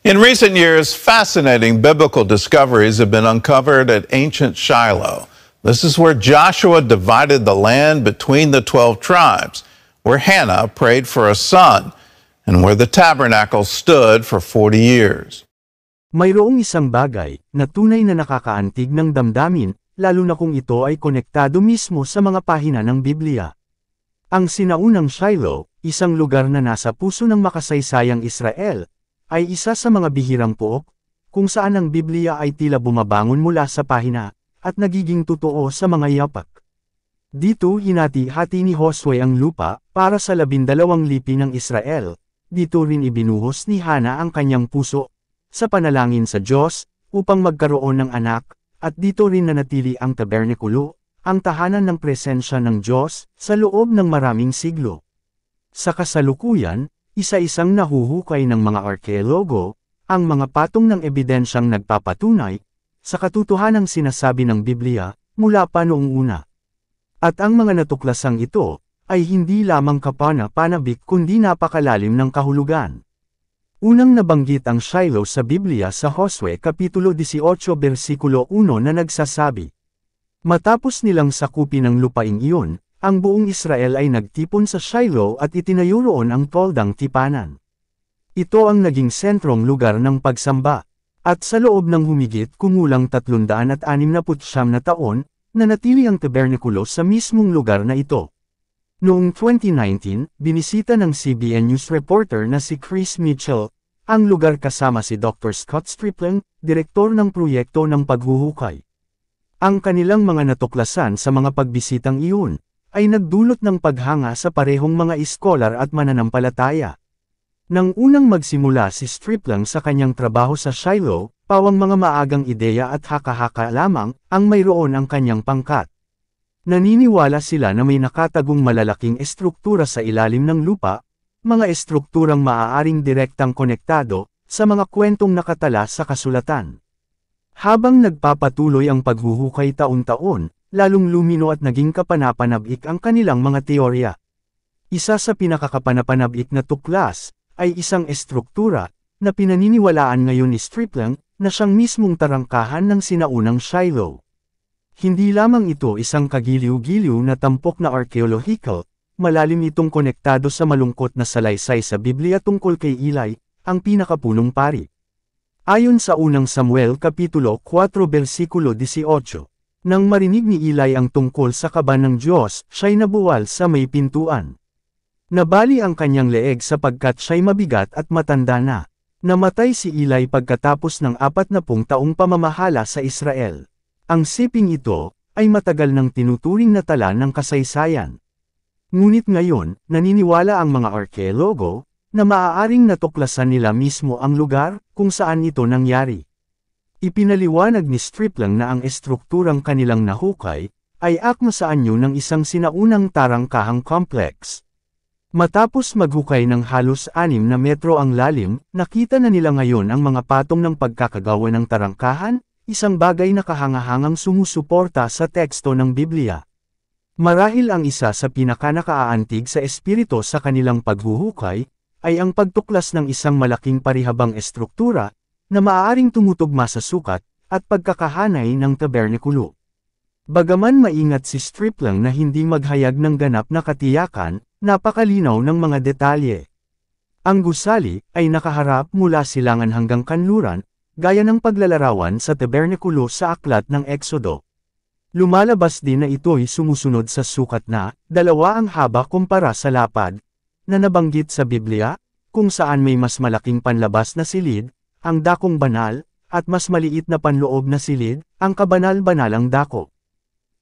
In recent years, fascinating biblical discoveries have been uncovered at ancient Shiloh. This is where Joshua divided the land between the 12 tribes, where Hannah prayed for a son, and where the tabernacle stood for 40 years. Mayroong isang bagay na tunay na nakakaantig ng damdamin, lalo na kung ito ay konektado mismo sa mga pahina ng Biblia. Ang sinaunang Shiloh, isang lugar na nasa puso ng makasaysayang Israel, ay isa sa mga bihirang pook, kung saan ang Biblia ay tila bumabangon mula sa pahina, at nagiging totoo sa mga yapak. Dito hinati-hati ni Josue ang lupa, para sa 12 lipi ng Israel. Dito rin ibinuhos ni Hannah ang kanyang puso, sa panalangin sa Diyos, upang magkaroon ng anak, at dito rin nanatili ang tabernikulo, ang tahanan ng presensya ng Diyos, sa loob ng maraming siglo. Sa kasalukuyan, isa-isang nahuhukay ng mga arkeologo, ang mga patong ng ebidensyang nagpapatunay, sa katotohanang sinasabi ng Biblia, mula pa noong una. At ang mga natuklasang ito, ay hindi lamang kapana-panabik kundi napakalalim ng kahulugan. Unang nabanggit ang Shiloh sa Biblia sa Josue Kapitulo 18 versikulo 1 na nagsasabi, matapos nilang sakupin ang lupaing iyon, ang buong Israel ay nagtipon sa Shiloh at itinayo roon ang toldang tipanan. Ito ang naging sentrong lugar ng pagsamba, at sa loob ng humigit kumulang 369 na taon, nanatili ang tabernikulo sa mismong lugar na ito. Noong 2019, binisita ng CBN News reporter na si Chris Mitchell, ang lugar kasama si Dr. Scott Stripling, direktor ng proyekto ng paghuhukay. Ang kanilang mga natuklasan sa mga pagbisitang iyon, ay nagdulot ng paghanga sa parehong mga iskolar at mananampalataya. Nang unang magsimula si Stripling sa kanyang trabaho sa Shiloh, pawang mga maagang ideya at haka-haka lamang ang mayroon ang kanyang pangkat. Naniniwala sila na may nakatagong malalaking estruktura sa ilalim ng lupa, mga estrukturang maaaring direktang konektado sa mga kwentong nakatala sa kasulatan. Habang nagpapatuloy ang paghuhukay taon-taon, lalong lumino at naging kapanapanabik ang kanilang mga teorya. Isa sa pinakakapanapanabik na tuklas, ay isang estruktura, na pinaniniwalaan ngayon ni Stripling, na siyang mismong tarangkahan ng sinaunang Shiloh. Hindi lamang ito isang kagiliw-giliw na tampok na archaeological, malalim itong konektado sa malungkot na salaysay sa Biblia tungkol kay Eli, ang pinakapunong pari. Ayon sa unang Samuel Kapitulo 4 versikulo 18, nang marinig ni Eli ang tungkol sa kaban ng Diyos, siya'y nabuwal sa may pintuan. Nabali ang kanyang leeg sapagkat siya'y mabigat at matanda na. Namatay si Eli pagkatapos ng 40 taong pamamahala sa Israel. Ang siping ito, ay matagal nang tinuturing na tala ng kasaysayan. Ngunit ngayon, naniniwala ang mga arkeologo, na maaaring natuklasan nila mismo ang lugar, kung saan ito nangyari. Ipinaliwanag ni Stripling na ang estrukturang kanilang nahukay, ay akma sa anyo ng isang sinaunang tarangkahang complex. Matapos maghukay ng halos 6 na metro ang lalim, nakita na nila ngayon ang mga patong ng pagkakagawa ng tarangkahan, isang bagay na kahangahangang sumusuporta sa teksto ng Biblia. Marahil ang isa sa pinakanakaaantig sa espiritu sa kanilang paghuhukay, ay ang pagtuklas ng isang malaking parihabang estruktura, na maaaring tumutugma sa sukat, at pagkakahanay ng tabernikulo. Bagaman maingat si Stripling na hindi maghayag ng ganap na katiyakan, napakalinaw ng mga detalye. Ang gusali, ay nakaharap mula silangan hanggang kanluran, gaya ng paglalarawan sa tabernikulo sa aklat ng Exodo. Lumalabas din na ito'y sumusunod sa sukat na, 2 ang haba kumpara sa lapad, na nabanggit sa Biblia, kung saan may mas malaking panlabas na silid, ang dakong banal, at mas maliit na panloob na silid, ang kabanal-banalang dako.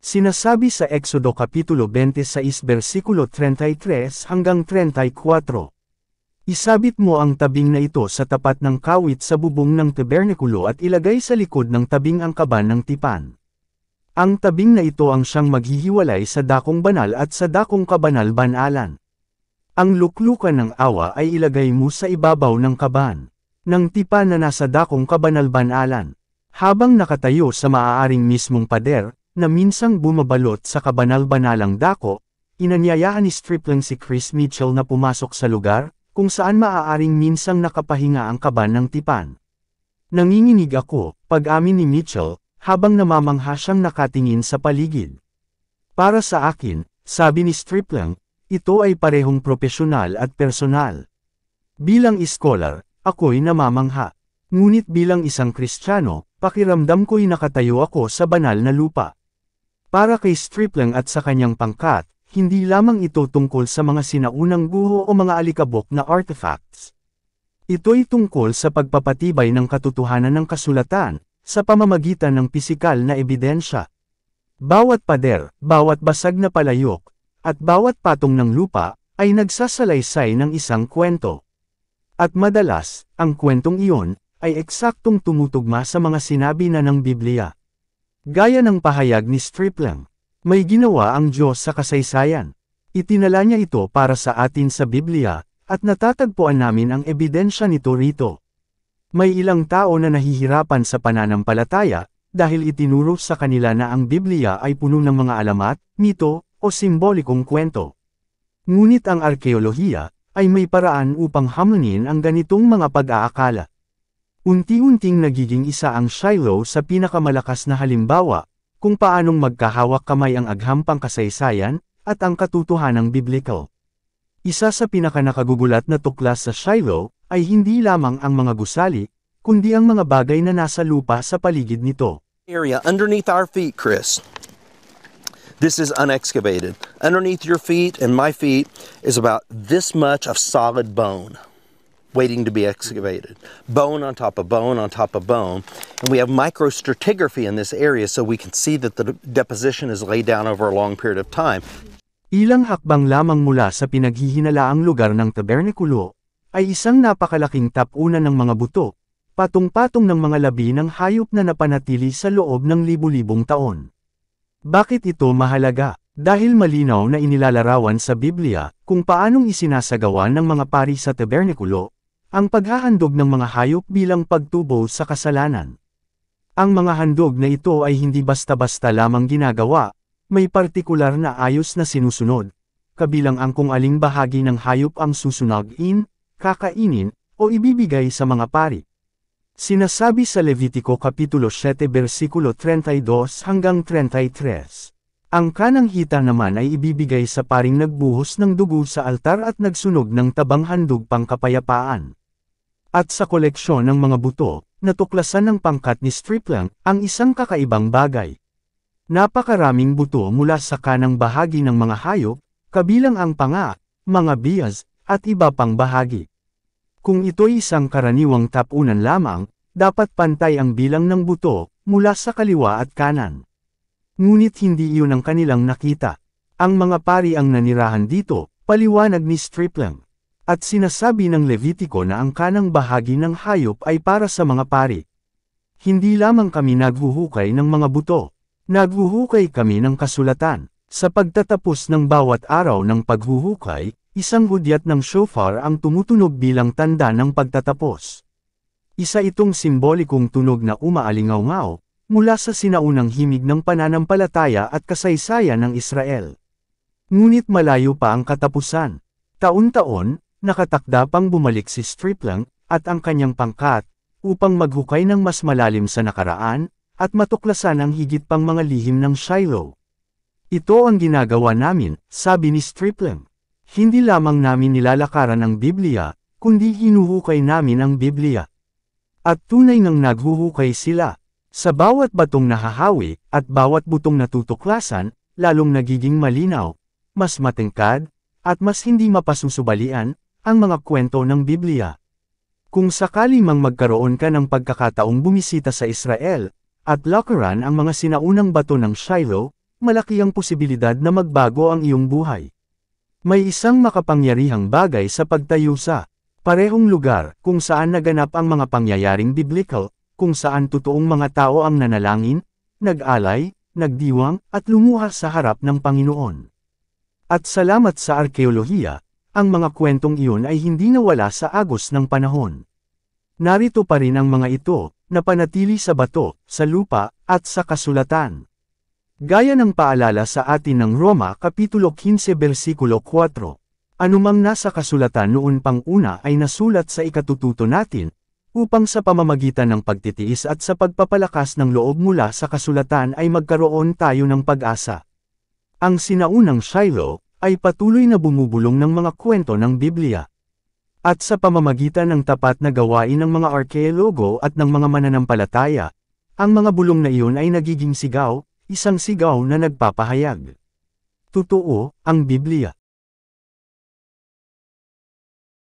Sinasabi sa Exodo Kapitulo 26 versikulo 33 hanggang 34. Isabit mo ang tabing na ito sa tapat ng kawit sa bubong ng tabernikulo at ilagay sa likod ng tabing ang kaban ng tipan. Ang tabing na ito ang siyang maghihiwalay sa dakong banal at sa dakong kabanal-banalan. Ang luklukan ng awa ay ilagay mo sa ibabaw ng kaban ng tipan na nasa dakong kabanal-banalan. Habang nakatayo sa maaaring mismong pader, na minsang bumabalot sa kabanal-banalang dako, inanyayahan ni Stripling si Chris Mitchell na pumasok sa lugar, kung saan maaaring minsang nakapahinga ang kaban ng tipan. Nanginginig ako, pag-amin ni Mitchell, habang namamangha siyang nakatingin sa paligid. Para sa akin, sabi ni Stripling, ito ay parehong profesional at personal. Bilang iskolar, ako'y namamangha. Ngunit bilang isang Kristiyano, pakiramdam ko'y nakatayo ako sa banal na lupa. Para kay Stripling at sa kanyang pangkat, hindi lamang ito tungkol sa mga sinaunang guho o mga alikabok na artifacts. Ito'y tungkol sa pagpapatibay ng katotohanan ng kasulatan, sa pamamagitan ng pisikal na ebidensya. Bawat pader, bawat basag na palayok, at bawat patong ng lupa, ay nagsasalaysay ng isang kwento. At madalas, ang kwentong iyon, ay eksaktong tumutugma sa mga sinabi na ng Biblia. Gaya ng pahayag ni Stripling, may ginawa ang Diyos sa kasaysayan. Itinala niya ito para sa atin sa Biblia, at natatagpuan namin ang ebidensya nito rito. May ilang tao na nahihirapan sa pananampalataya, dahil itinuro sa kanila na ang Biblia ay puno ng mga alamat, mito, o simbolikong kwento. Ngunit ang arkeolohiya, ay may paraan upang hamunin ang ganitong mga pag-aakala. Unti-unting nagiging isa ang Shiloh sa pinakamalakas na halimbawa, kung paanong magkahawak kamay ang aghampang kasaysayan, at ang katotohanang biblical. Isa sa pinakanakagugulat na tuklas sa Shiloh, ay hindi lamang ang mga gusali, kundi ang mga bagay na nasa lupa sa paligid nito. Area underneath our feet, Chris. This is unexcavated. Underneath your feet and my feet is about this much of solid bone waiting to be excavated. Bone on top of bone on top of bone. And we have microstratigraphy in this area so we can see that the deposition is laid down over a long period of time. Ilang hakbang lamang mula sa pinaghihinalaang lugar ng tabernikulo, ay isang napakalaking tapunan ng mga buto, patong-patong ng mga labi ng hayop na napanatili sa loob ng libu-libong taon. Bakit ito mahalaga? Dahil malinaw na inilalarawan sa Biblia, kung paanong isinasagawa ng mga pari sa tabernikulo, ang paghahandog ng mga hayop bilang pagtubo sa kasalanan. Ang mga handog na ito ay hindi basta-basta lamang ginagawa, may partikular na ayos na sinusunod, kabilang ang kung aling bahagi ng hayop ang susunagin, kakainin, o ibibigay sa mga pari. Sinasabi sa Levitico Kapitulo 7 versikulo 32 hanggang 33. Ang kanang hita naman ay ibibigay sa paring nagbuhos ng dugo sa altar at nagsunog ng tabang handog pangkapayapaan. At sa koleksyon ng mga buto, natuklasan ng pangkat ni Stripling, ang isang kakaibang bagay. Napakaraming buto mula sa kanang bahagi ng mga hayop, kabilang ang panga, mga biyas, at iba pang bahagi. Kung ito'y isang karaniwang tapunan lamang, dapat pantay ang bilang ng buto, mula sa kaliwa at kanan. Ngunit hindi iyon ang kanilang nakita. Ang mga pari ang nanirahan dito, paliwanag ni Stripling. At sinasabi ng Levitico na ang kanang bahagi ng hayop ay para sa mga pari. Hindi lamang kami naghuhukay ng mga buto. Naghuhukay kami ng kasulatan. Sa pagtatapos ng bawat araw ng paghuhukay, isang hudyat ng shofar ang tumutunog bilang tanda ng pagtatapos. Isa itong simbolikong tunog na umaalingaw-ngaw, mula sa sinaunang himig ng pananampalataya at kasaysayan ng Israel. Ngunit malayo pa ang katapusan. Taon-taon, nakatakda pang bumalik si Stripling, at ang kanyang pangkat, upang maghukay ng mas malalim sa nakaraan, at matuklasan ang higit pang mga lihim ng Shiloh. Ito ang ginagawa namin, sabi ni Stripling. Hindi lamang namin nilalakaran ang Biblia, kundi hinuhukay namin ang Biblia. At tunay ngang naghuhukay sila. Sa bawat batong nahahawi, at bawat butong natutuklasan, lalong nagiging malinaw, mas matingkad, at mas hindi mapasusubalian, ang mga kwento ng Biblia. Kung sakali mang magkaroon ka ng pagkakataong bumisita sa Israel, at lakaran ang mga sinaunang bato ng Shiloh, malaki ang posibilidad na magbago ang iyong buhay. May isang makapangyarihang bagay sa pagtayo sa parehong lugar kung saan naganap ang mga pangyayaring biblical, kung saan totoong mga tao ang nanalangin, nag-alay, nagdiwang, at lumuha sa harap ng Panginoon. At salamat sa arkeolohiya, ang mga kwentong iyon ay hindi nawala sa agos ng panahon. Narito pa rin ang mga ito, na panatili sa bato, sa lupa, at sa kasulatan. Gaya ng paalala sa atin ng Roma Kapitulo 15 versikulo 4. Anumang nasa kasulatan noon pang una ay nasulat sa ikatututo natin, upang sa pamamagitan ng pagtitiis at sa pagpapalakas ng loob mula sa kasulatan ay magkaroon tayo ng pag-asa. Ang sinaunang Shiloh ay patuloy na bumubulong ng mga kwento ng Biblia. At sa pamamagitan ng tapat na gawain ng mga arkeologo at ng mga mananampalataya, ang mga bulong na iyon ay nagiging sigaw, isang sigaw na nagpapahayag. Totoo, ang Biblia